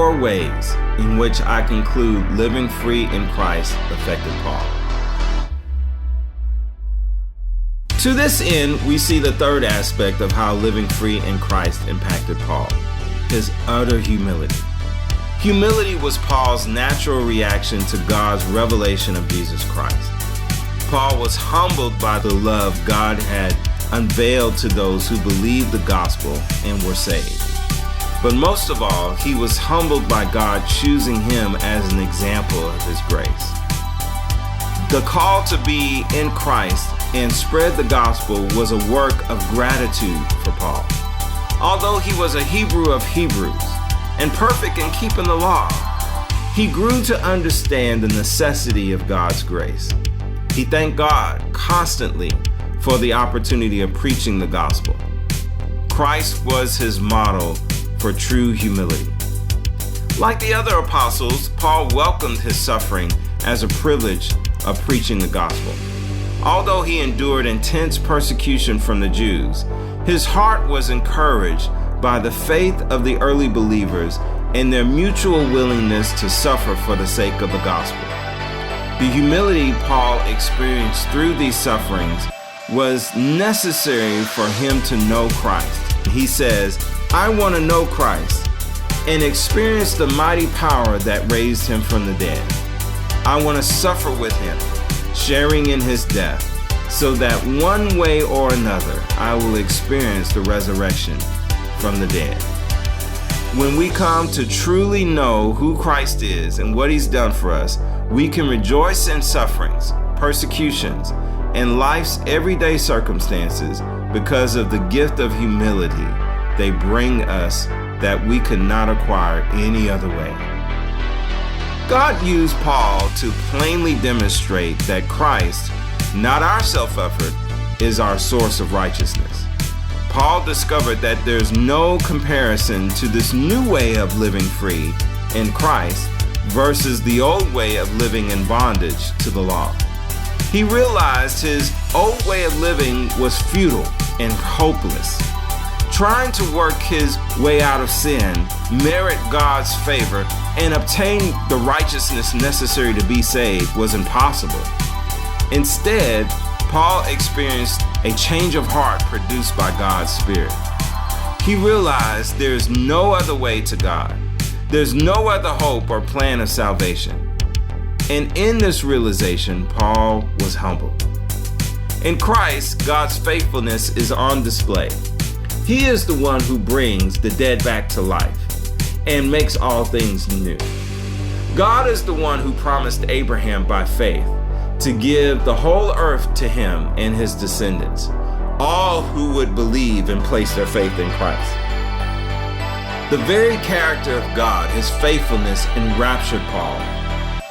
4 ways in which I conclude living free in Christ affected Paul. To this end, we see the third aspect of how living free in Christ impacted Paul: his utter humility. Humility was Paul's natural reaction to God's revelation of Jesus Christ. Paul was humbled by the love God had unveiled to those who believed the gospel and were saved. But most of all, he was humbled by God choosing him as an example of his grace. The call to be in Christ and spread the gospel was a work of gratitude for Paul. Although he was a Hebrew of Hebrews and perfect in keeping the law, he grew to understand the necessity of God's grace. He thanked God constantly for the opportunity of preaching the gospel. Christ was his model for true humility. Like the other apostles, Paul welcomed his suffering as a privilege of preaching the gospel. Although he endured intense persecution from the Jews, his heart was encouraged by the faith of the early believers and their mutual willingness to suffer for the sake of the gospel. The humility Paul experienced through these sufferings was necessary for him to know Christ. He says, "I want to know Christ and experience the mighty power that raised him from the dead. I want to suffer with him, sharing in his death, so that one way or another I will experience the resurrection from the dead." When we come to truly know who Christ is and what he's done for us, we can rejoice in sufferings, persecutions, and life's everyday circumstances because of the gift of humility they bring us that we could not acquire any other way. God used Paul to plainly demonstrate that Christ, not our self-effort, is our source of righteousness. Paul discovered that there's no comparison to this new way of living free in Christ versus the old way of living in bondage to the law. He realized his old way of living was futile and hopeless. Trying to work his way out of sin, merit God's favor, and obtain the righteousness necessary to be saved was impossible. Instead, Paul experienced a change of heart produced by God's Spirit. He realized there's no other way to God. There's no other hope or plan of salvation. And in this realization, Paul was humbled. In Christ, God's faithfulness is on display. He is the one who brings the dead back to life and makes all things new. God is the one who promised Abraham by faith to give the whole earth to him and his descendants, all who would believe and place their faith in Christ. The very character of God, his faithfulness, enraptured Paul.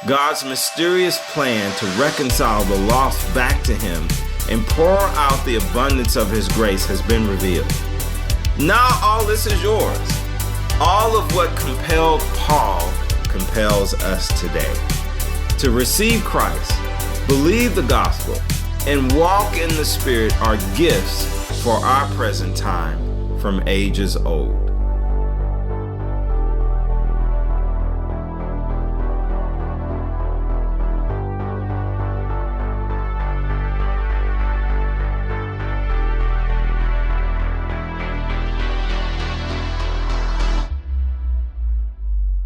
God's mysterious plan to reconcile the lost back to him and pour out the abundance of his grace has been revealed. Now all this is yours. All of what compelled Paul compels us today. To receive Christ, believe the gospel, and walk in the Spirit are gifts for our present time from ages old.